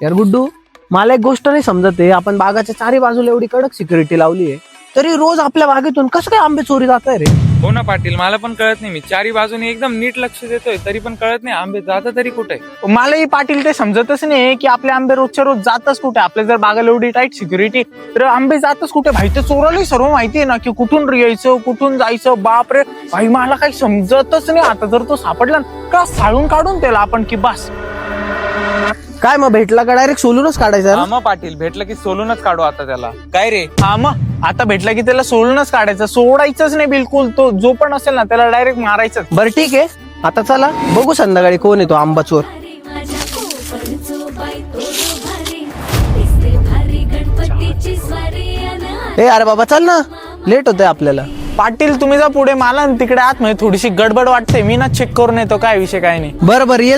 यार गुड्डू, मला एक गोष्ट नाही समजत आहे, आपण बागाच्या चारी बाजूला एवढी कडक सिक्युरिटी लावली आहे, तरी रोज आपल्या बागेतून कसं काय आंबे चोरी जात आहे रे? हो ना पाटील, मला पण कळत नाही. मी चारी बाजूने एकदम नीट लक्ष देतोय तरी पण कळत नाही आंबे जाता तरी कुठे. मलाही पाटील ते समजतच नाही की आपले आंबे रोजच्या रोज जातच कुठे. आपल्या जर बागाला एवढी टाईट सिक्युरिटी, तर आंबे जातच कुठे भाई? ते चोरालाही सर्व माहिती आहे ना की कुठून यायचं कुठून जायचं. बाप रे भाई, मला काही समजतच नाही. आता जर तो सापडला का साळून काढून त्याला आपण की बस. काय मग भेटला का डायरेक्ट सोलूनच काढायचा? हा मग पाटील, भेटलं की सोलूनच काढू आता त्याला. काय रे? हा मग आता भेटला की त्याला सोडूनच काढायचं, सोडायचंच नाही बिलकुल. तो जो पण असेल ना त्याला डायरेक्ट मारायचं. बरं ठीक आहे, आता चला बघू संध्याकाळी कोण येतो आंबा चोर. ए अरे बाबा चल ना, लेट होतंय आपल्याला. पाटील तुम्ही जा पुढे, मला तिकडे आत मध्ये थोडीशी गडबड वाटते. मी ना चेक करून येतो काय विषय काय नाही. बरं बरं ये.